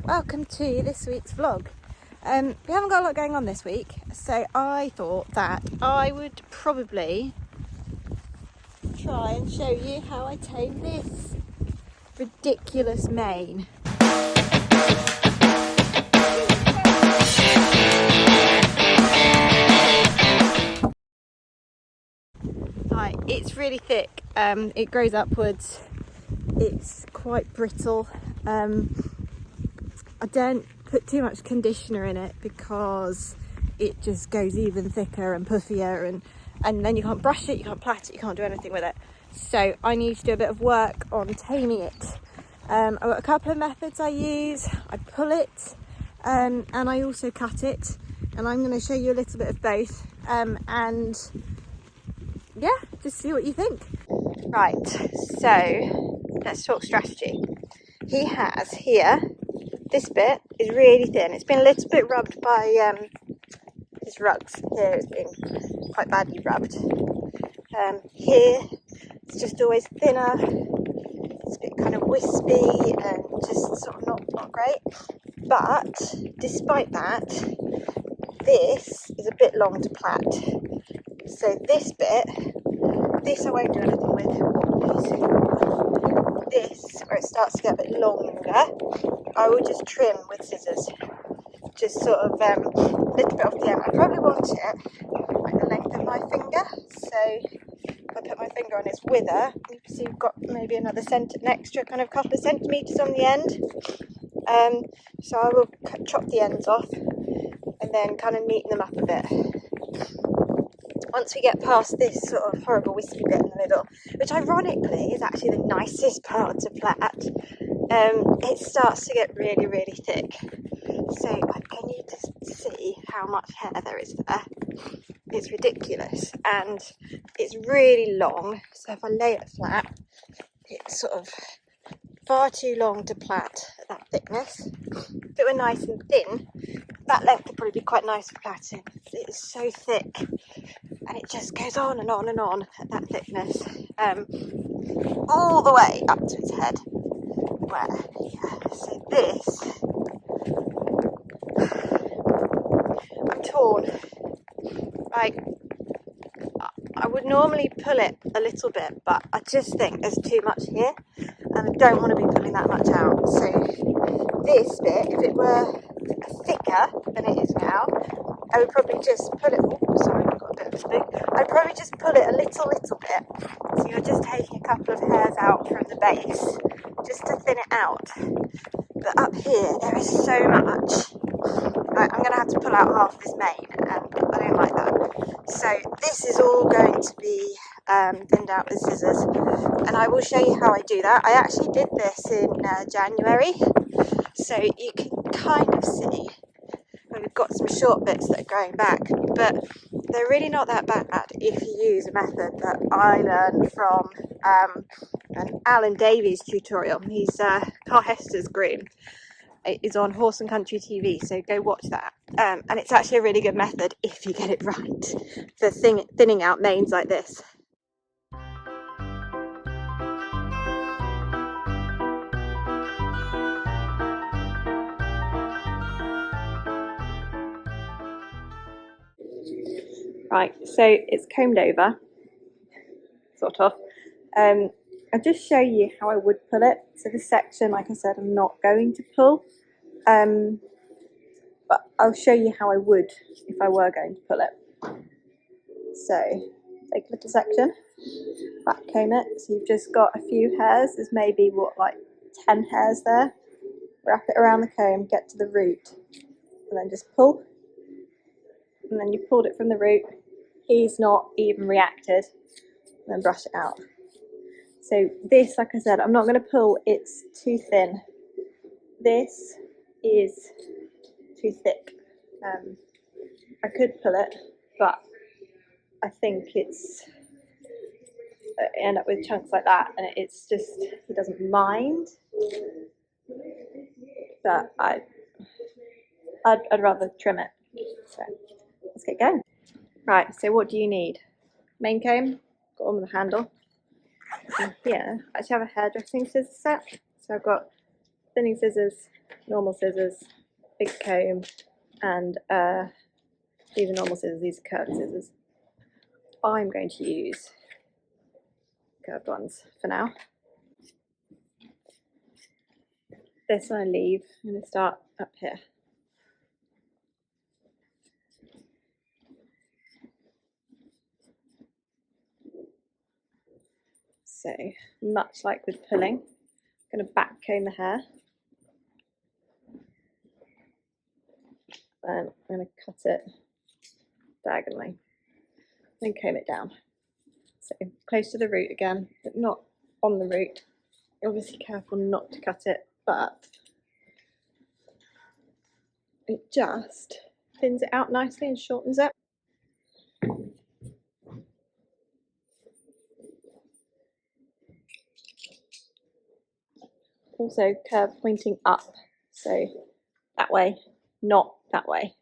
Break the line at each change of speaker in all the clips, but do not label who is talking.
Welcome to this week's vlog. We haven't got a lot going on this week, so I thought that I would probably try and show you how I tame this ridiculous mane. Right, it's really thick, it grows upwards, it's quite brittle. I don't put too much conditioner in it because it just goes even thicker and puffier, and then you can't brush it, you can't plait it, you can't do anything with it. So I need to do a bit of work on taming it. I've got a couple of methods I use. I pull it and I also cut it, and I'm going to show you a little bit of both, and yeah, just see what you think. Right, so let's talk strategy. He has here, this bit is really thin. It's been a little bit rubbed by his rugs. Here it's been quite badly rubbed. Here it's just always thinner. It's a bit kind of wispy and just sort of not great. But despite that, this is a bit long to plait. So this bit, this I won't do anything with. This, where it starts to get a bit longer, I will just trim with scissors. Just sort of a little bit off the end. I probably want it like the length of my finger. So if I put my finger on its wither, you can see you've got maybe an extra kind of couple of centimetres on the end. So I will chop the ends off and then kind of neaten them up a bit. Once we get past this sort of horrible wispy bit in the middle, which ironically is actually the nicest part to plait, it starts to get really, really thick. So can you just see how much hair there is there? It's ridiculous, and it's really long. So if I lay it flat, it's sort of far too long to plait at that thickness. If it were nice and thin, that length would probably be quite nice for plaiting. It is so thick, and it just goes on and on and on at that thickness, all the way up to its head. So this, I'm torn. Like, I would normally pull it a little bit, but I just think there's too much here, and I don't want to be pulling that much out. So this bit, if it were thicker than it is now, I would probably just pull it. Oh, sorry, I've got a bit of a spook. I'd probably just pull it a little bit. So you're just taking a couple of hairs out from the base, just to thin it out. But up here, there is so much. Like, I'm going to have to pull out half this mane, and I don't like that. So this is all going to be thinned out with scissors, and I will show you how I do that. I actually did this in January, so you can kind of see we've got some short bits that are growing back, but they're really not that bad if you use a method that I learned from an Alan Davies tutorial. He's Carl Hester's groom. It's on Horse and Country TV, so go watch that. And it's actually a really good method if you get it right for thinning out manes like this. Right, so it's combed over, sort of. I'll just show you how I would pull it. So this section, like I said, I'm not going to pull, but I'll show you how I would if I were going to pull it. So take a little section, back comb it. So you've just got a few hairs. There's maybe like 10 hairs there. Wrap it around the comb, get to the root, and then just pull. And then you've pulled it from the root. He's not even reacted. And then brush it out. So this, like I said, I'm not going to pull, it's too thin. This is too thick. I could pull it, but I think I end up with chunks like that, and it's just, he doesn't mind. But I'd rather trim it. So let's get going. Right, so what do you need? Main comb, got one with a handle. And here, I actually have a hairdressing scissors set. So I've got thinning scissors, normal scissors, big comb, and these are normal scissors, these are curved scissors. I'm going to use curved ones for now. This I leave. I'm going to start up here. So much like with pulling, I'm going to back comb the hair. And I'm going to cut it diagonally and comb it down. So close to the root again, but not on the root. Obviously careful not to cut it, but it just thins it out nicely and shortens it. Also curve pointing up, so that way, not that way.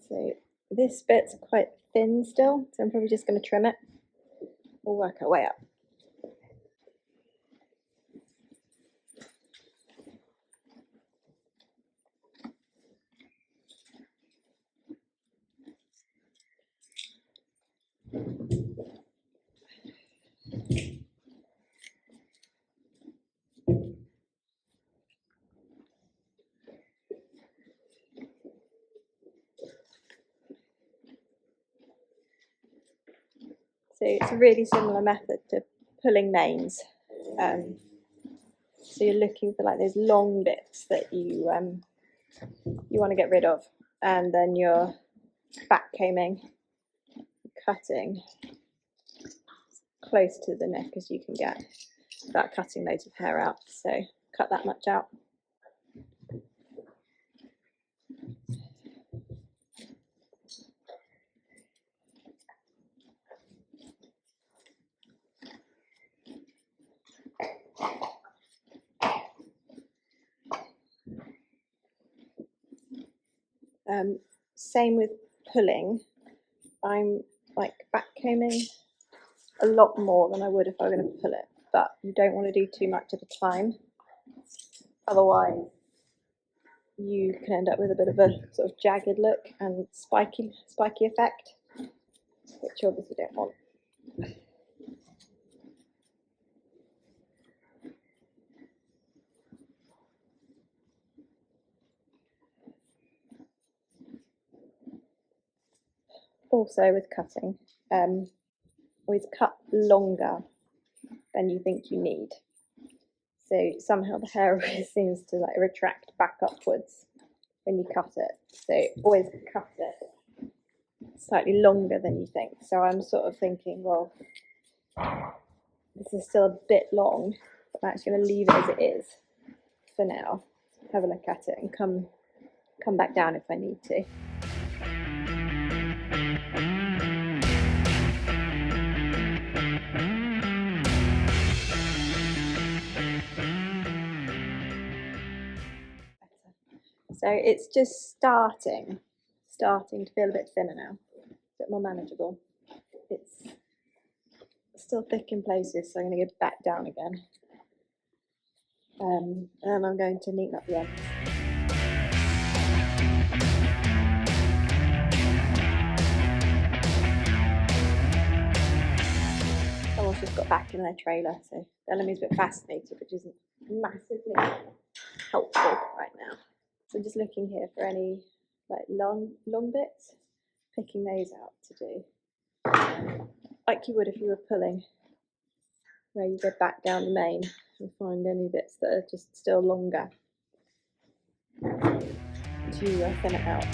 So this bit's quite thin still, so I'm probably just going to trim it. We'll work our way up. So it's a really similar method to pulling manes. So you're looking for like those long bits that you want to get rid of, and then you're back combing, cutting close to the neck as you can get without cutting loads of hair out. So cut that much out. Same with pulling. I'm like back combing a lot more than I would if I were going to pull it, but you don't want to do too much at a time, otherwise you can end up with a bit of a sort of jagged look and spiky effect, which you obviously don't want. Also with cutting, always cut longer than you think you need. So somehow the hair always seems to like retract back upwards when you cut it. So always cut it slightly longer than you think. So I'm sort of thinking, well, this is still a bit long, but I'm actually going to leave it as it is for now. Have a look at it and come back down if I need to. So it's just starting to feel a bit thinner now, a bit more manageable. It's still thick in places, so I'm going to go back down again. And I'm going to neaten up the ends. Someone's just got back in their trailer, so Bellamy's a bit fascinated, which isn't massively helpful right now. So I'm just looking here for any like long bits, picking those out to do, like you would if you were pulling, where you go back down the mane and find any bits that are just still longer to thin it out.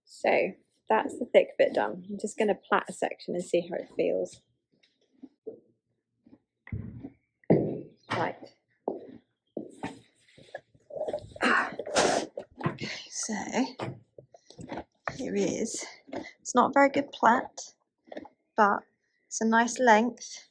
So that's the thick bit done. I'm just going to plait a section and see how it feels. Right, So here is, it's not a very good plait, but it's a nice length.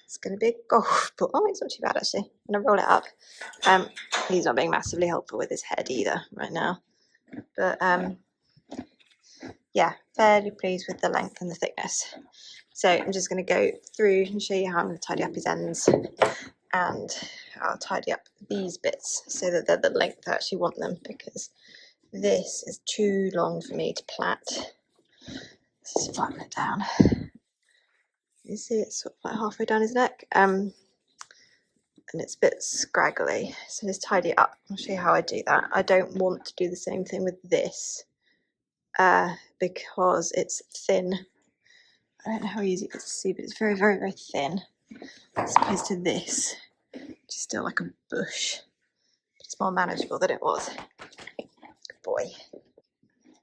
It's going to be a golf ball. Oh, it's not too bad actually. I'm going to roll it up. He's not being massively helpful with his head either right now. But yeah, fairly pleased with the length and the thickness. So I'm just going to go through and show you how I'm going to tidy up his ends. And I'll tidy up these bits so that they're the length I actually want them, because this is too long for me to plait. Let's just flatten it down. You see it's sort of like halfway down his neck. And it's a bit scraggly, so just tidy it up. I'll show you how I do that. I don't want to do the same thing with this because it's thin. I don't know how easy it is to see, but it's very, very, very thin as opposed to this, which is still like a bush. It's more manageable than it was. Good boy.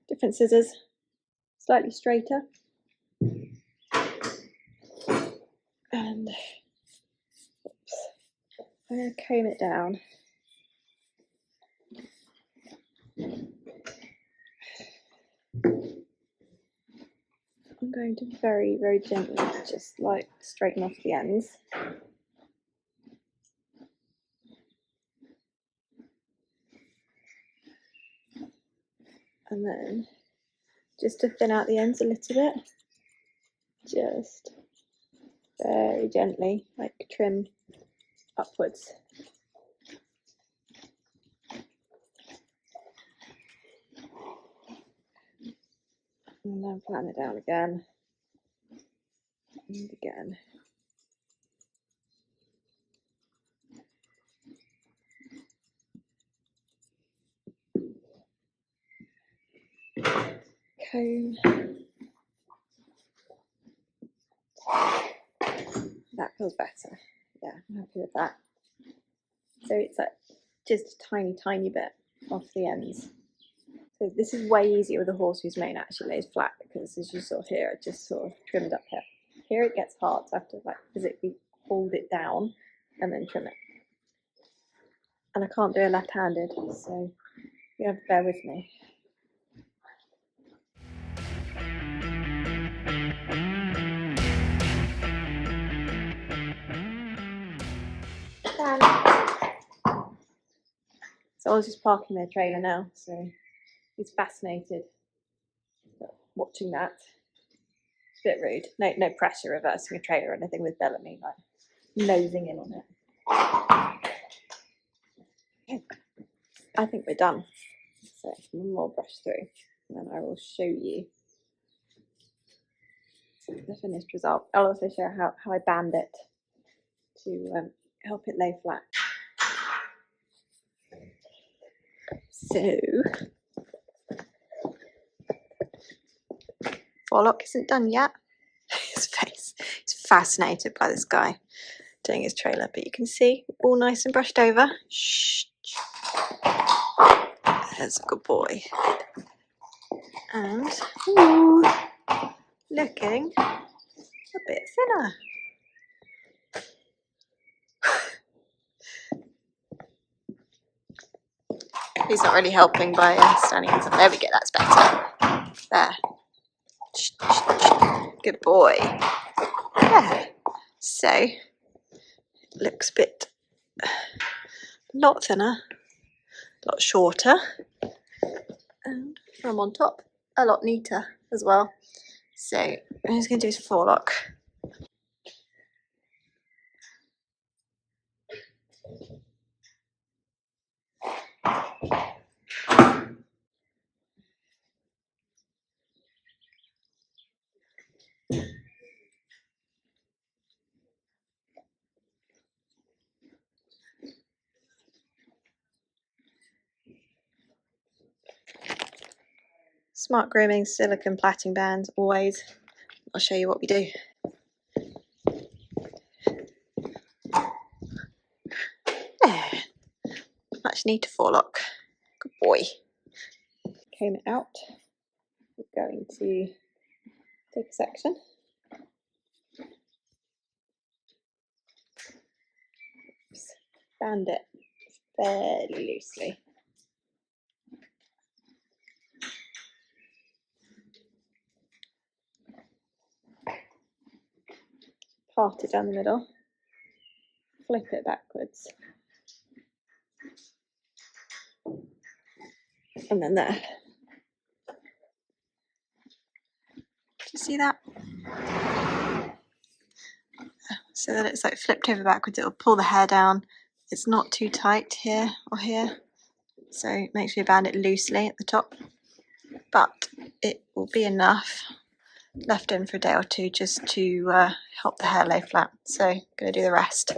Different scissors, slightly straighter. And oops, I'm going to comb it down. I'm going to very, very gently just like straighten off the ends. And then just to thin out the ends a little bit, just very gently, like trim upwards. And then flatten it down again, and again. Comb. That feels better. Yeah, I'm happy with that. So it's like just a tiny, tiny bit off the ends. So this is way easier with a horse whose mane actually lays flat, because as you saw here, it just sort of trimmed up here. Here it gets hard, so I have to like physically hold it down and then trim it. And I can't do it left-handed, so you have to bear with me. So I was just parking their trailer now, so he's fascinated watching that. It's a bit rude. No pressure reversing a trailer or anything with Bellamy, like nosing in on it. I think we're done. So one more brush through, and then I will show you the finished result. I'll also show how I band it to help it lay flat. So forelock isn't done yet. His face, he's fascinated by this guy doing his trailer, but you can see all nice and brushed over. Shh. There's a good boy. And ooh, looking a bit thinner. He's not really helping by standing on something. There we go, that's better. There. Good boy. Yeah. So, it looks a bit, a lot thinner, a lot shorter, and from on top, a lot neater as well. So, I'm just going to do his forelock. Smart Grooming, silicone plaiting bands, always. I'll show you what we do. There. Much neater forelock. Good boy. Comb it out. We're going to take a section. Band it fairly loosely. part it down the middle, flip it backwards, and then there. Do you see that? So that it's like flipped over backwards, it will pull the hair down. It's not too tight here or here, so make sure you band it loosely at the top, but it will be enough left in for a day or two just to help the hair lay flat. So I'm going to do the rest.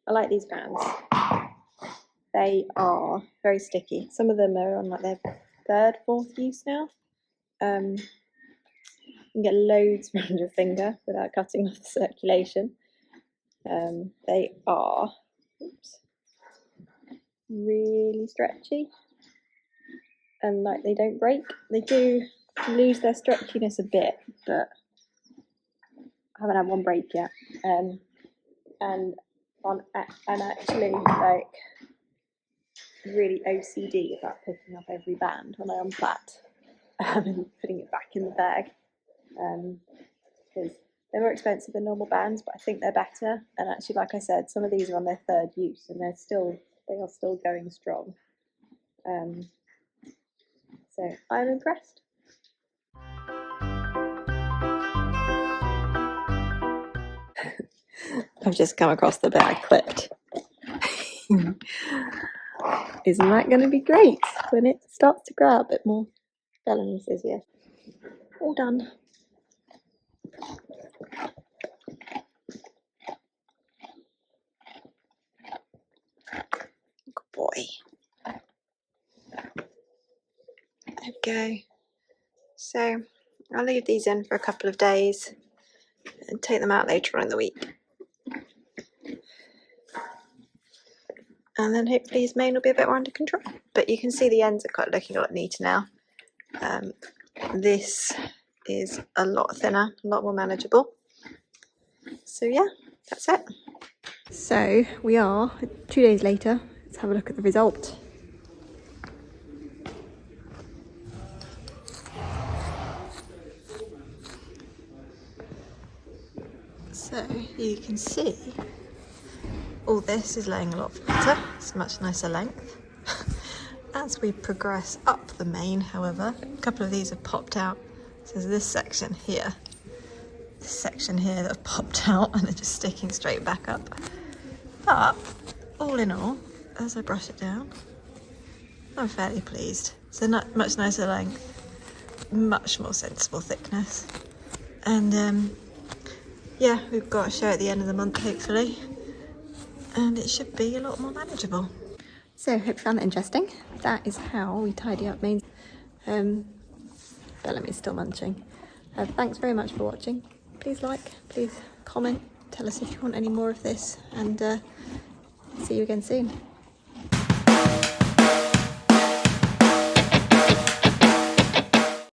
I like these bands. They are very sticky. Some of them are on like their third, fourth use now. You can get loads around your finger without cutting off the circulation. They are really stretchy, and like they don't break. They do lose their stretchiness a bit, but I haven't had one break yet. And I'm actually like really OCD about picking up every band when I unplait and putting it back in the bag, because they're more expensive than normal bands, but I think they're better. And actually, like I said, some of these are on their third use, and they are still going strong. So I'm impressed. I've just come across the bit I clipped. Isn't that going to be great when it starts to grow a bit more? Bellamy says yes. All done. Good boy. There we go. So I'll leave these in for a couple of days and take them out later on in the week. And then hopefully his mane will be a bit more under control. But you can see the ends are looking a lot neater now. This is a lot thinner, a lot more manageable. So yeah, that's it. So we are 2 days later. Let's have a look at the result. So you can see all this is laying a lot flatter. It's a much nicer length. As we progress up the mane, however, a couple of these have popped out. So there's this section here that have popped out and are just sticking straight back up. But all in all, as I brush it down, I'm fairly pleased. It's a much nicer length, much more sensible thickness. And yeah, we've got a show at the end of the month, hopefully. And it should be a lot more manageable. So, hope you found that interesting. That is how we tidy up manes. Bellamy's still munching. Thanks very much for watching. Please like, please comment, tell us if you want any more of this, and see you again soon.